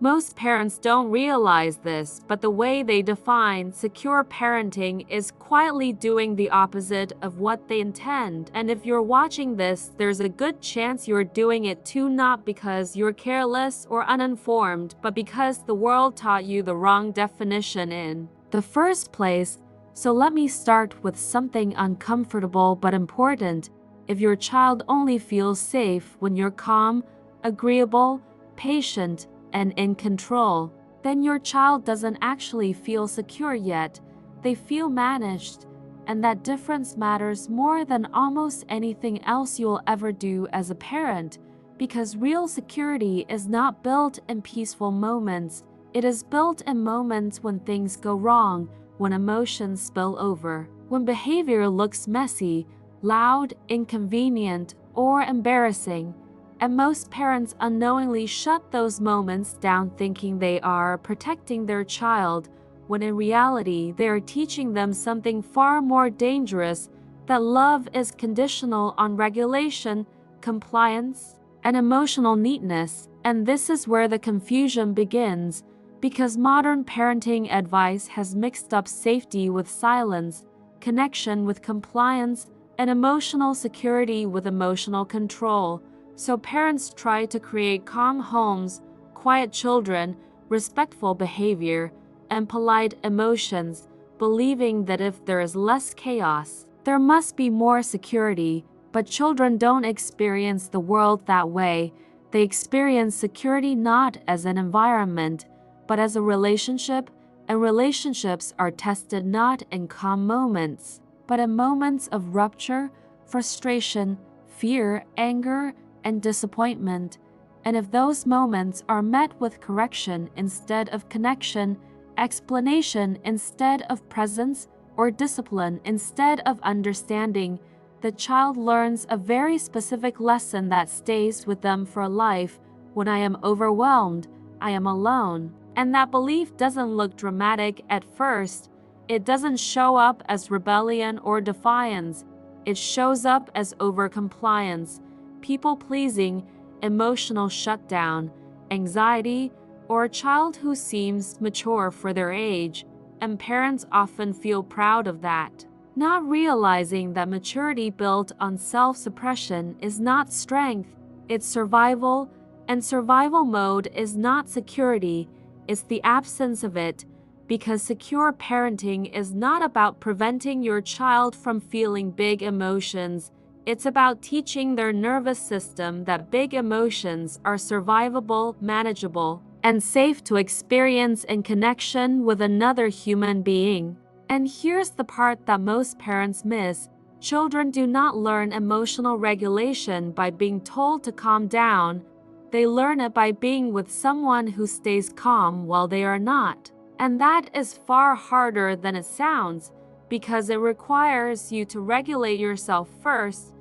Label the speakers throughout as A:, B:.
A: Most parents don't realize this, but the way they define secure parenting is quietly doing the opposite of what they intend. And if you're watching this, there's a good chance you're doing it too, not because you're careless or uninformed, but because the world taught you the wrong definition in the first place. So let me start with something uncomfortable but important. If your child only feels safe when you're calm, agreeable, patient, and in control, then your child doesn't actually feel secure yet. They feel managed, and that difference matters more than almost anything else you'll ever do as a parent, because real security is not built in peaceful moments. It is built in moments when things go wrong, when emotions spill over, when behavior looks messy, loud, inconvenient, or embarrassing. And most parents unknowingly shut those moments down, thinking they are protecting their child, when in reality they are teaching them something far more dangerous, that love is conditional on regulation, compliance, and emotional neatness. And this is where the confusion begins, because modern parenting advice has mixed up safety with silence, connection with compliance, and emotional security with emotional control. So parents try to create calm homes, quiet children, respectful behavior, and polite emotions, believing that if there is less chaos, there must be more security. But children don't experience the world that way. They experience security not as an environment, but as a relationship, and relationships are tested not in calm moments, but in moments of rupture, frustration, fear, anger, and disappointment. And if those moments are met with correction instead of connection, explanation instead of presence, or discipline instead of understanding, the child learns a very specific lesson that stays with them for life. When I am overwhelmed, I am alone. And that belief doesn't look dramatic at first. It doesn't show up as rebellion or defiance. It shows up as overcompliance, people-pleasing, emotional shutdown, anxiety, or a child who seems mature for their age, and parents often feel proud of that, not realizing that maturity built on self-suppression is not strength, it's survival, and survival mode is not security, it's the absence of it, because secure parenting is not about preventing your child from feeling big emotions. It's about teaching their nervous system that big emotions are survivable, manageable, and safe to experience in connection with another human being. And here's the part that most parents miss. Children do not learn emotional regulation by being told to calm down. They learn it by being with someone who stays calm while they are not. And that is far harder than it sounds, because it requires you to regulate yourself first,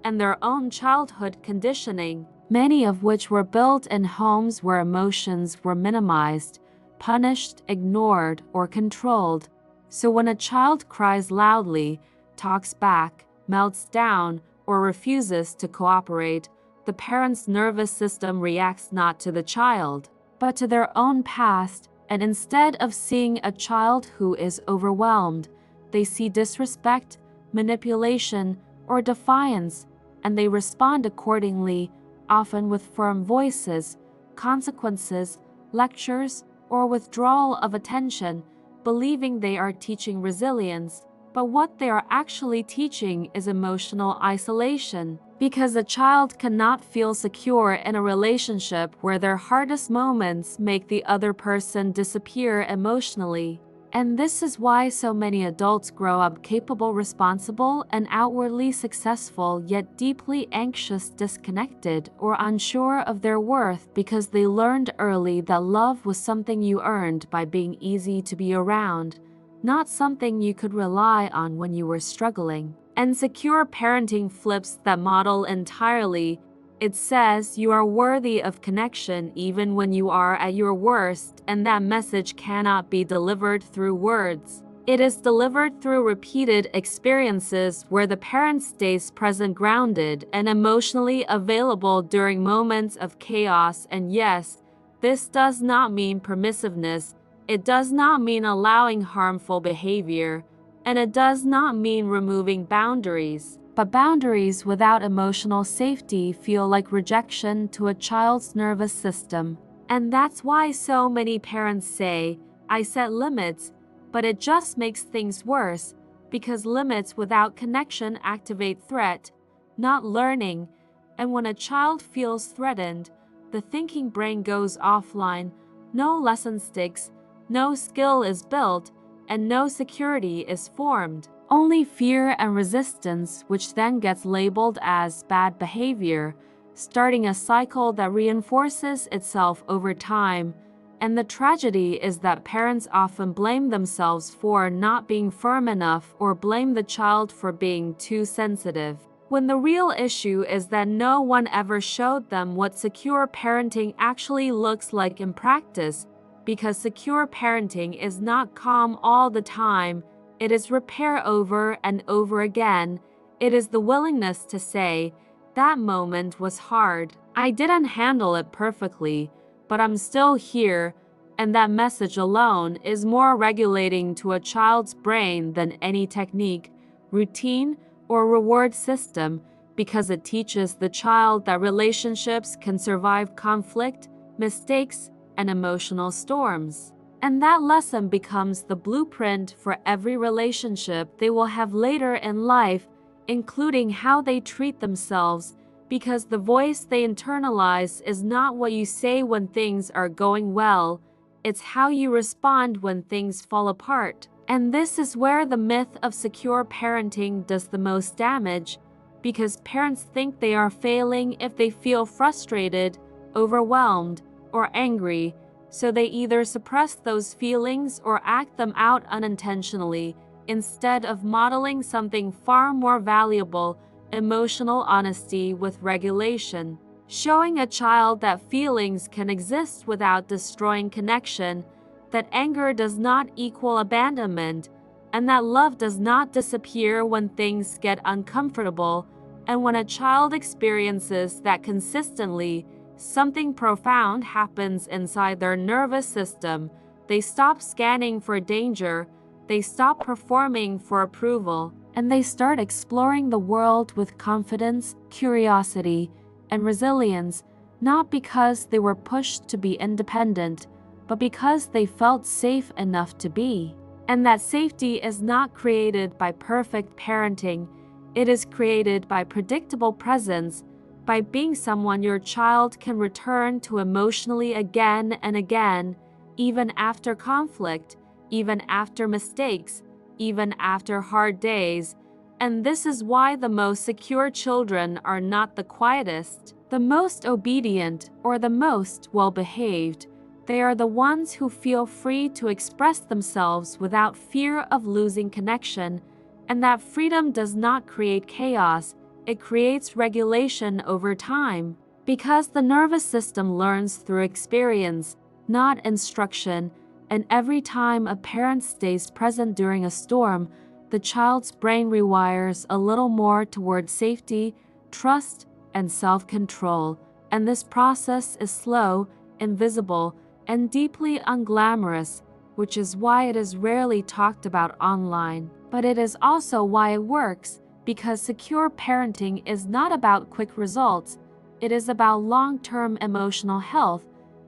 A: and their own childhood conditioning, many of which were built in homes where emotions were minimized, punished, ignored, or controlled. So when a child cries loudly, talks back, melts down, or refuses to cooperate, the parent's nervous system reacts not to the child, but to their own past, and instead of seeing a child who is overwhelmed, they see disrespect, manipulation, or defiance, and they respond accordingly, often with firm voices, consequences, lectures, or withdrawal of attention, believing they are teaching resilience. But what they are actually teaching is emotional isolation, because a child cannot feel secure in a relationship where their hardest moments make the other person disappear emotionally. And this is why so many adults grow up capable, responsible, and outwardly successful, yet deeply anxious, disconnected, or unsure of their worth, because they learned early that love was something you earned by being easy to be around, not something you could rely on when you were struggling. And secure parenting flips that model entirely. It says you are worthy of connection even when you are at your worst, and that message cannot be delivered through words. It is delivered through repeated experiences where the parent stays present, grounded, and emotionally available during moments of chaos. And yes, this does not mean permissiveness. It does not mean allowing harmful behavior, and it does not mean removing boundaries. But boundaries without emotional safety feel like rejection to a child's nervous system. And that's why so many parents say, "I set limits," but it just makes things worse, because limits without connection activate threat, not learning. And when a child feels threatened, the thinking brain goes offline, no lesson sticks, no skill is built, and no security is formed. Only fear and resistance, which then gets labeled as bad behavior, starting a cycle that reinforces itself over time. And the tragedy is that parents often blame themselves for not being firm enough or blame the child for being too sensitive, when the real issue is that no one ever showed them what secure parenting actually looks like in practice. Because secure parenting is not calm all the time, it is repair over and over again. It is the willingness to say, "That moment was hard. I didn't handle it perfectly, but I'm still here," and that message alone is more regulating to a child's brain than any technique, routine, or reward system, because it teaches the child that relationships can survive conflict, mistakes, and emotional storms. And that lesson becomes the blueprint for every relationship they will have later in life, including how they treat themselves, because the voice they internalize is not what you say when things are going well, it's how you respond when things fall apart. And this is where the myth of secure parenting does the most damage, because parents think they are failing if they feel frustrated, overwhelmed, or angry, so they either suppress those feelings or act them out unintentionally, instead of modeling something far more valuable: emotional honesty with regulation. Showing a child that feelings can exist without destroying connection, that anger does not equal abandonment, and that love does not disappear when things get uncomfortable. And when a child experiences that consistently, something profound happens inside their nervous system. They stop scanning for danger, they stop performing for approval, and they start exploring the world with confidence, curiosity, and resilience, not because they were pushed to be independent, but because they felt safe enough to be. And that safety is not created by perfect parenting, it is created by predictable presence, by being someone your child can return to emotionally again and again, even after conflict, even after mistakes, even after hard days. And this is why the most secure children are not the quietest, the most obedient, or the most well-behaved. They are the ones who feel free to express themselves without fear of losing connection. And that freedom does not create chaos, it creates regulation over time. Because the nervous system learns through experience, not instruction, and every time a parent stays present during a storm, the child's brain rewires a little more toward safety, trust, and self-control. And this process is slow, invisible, and deeply unglamorous, which is why it is rarely talked about online. But it is also why it works, because secure parenting is not about quick results, it is about long-term emotional health.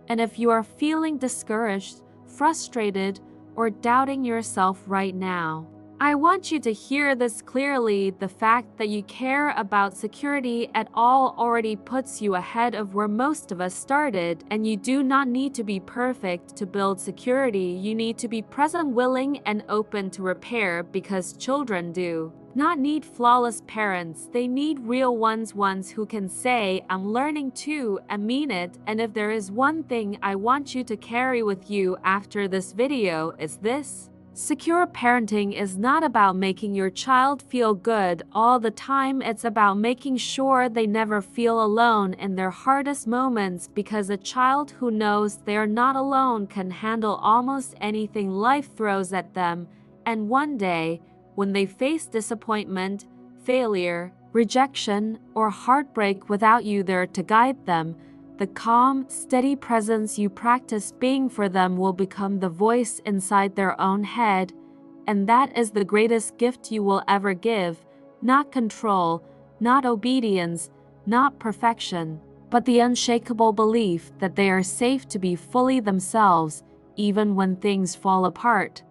A: And if you are feeling discouraged, frustrated, or doubting yourself right now, I want you to hear this clearly. The fact that you care about security at all already puts you ahead of where most of us started, and you do not need to be perfect to build security. You need to be present, willing, and open to repair, because children do not need flawless parents. They need real ones who can say, "I'm learning too," and mean it. And if there is one thing I want you to carry with you after this video, it's this: secure parenting is not about making your child feel good all the time. It's about making sure they never feel alone in their hardest moments, because a child who knows they are not alone can handle almost anything life throws at them. And one day, when they face disappointment, failure, rejection, or heartbreak without you there to guide them, the calm, steady presence you practice being for them will become the voice inside their own head, and that is the greatest gift you will ever give, not control, not obedience, not perfection, but the unshakable belief that they are safe to be fully themselves, even when things fall apart.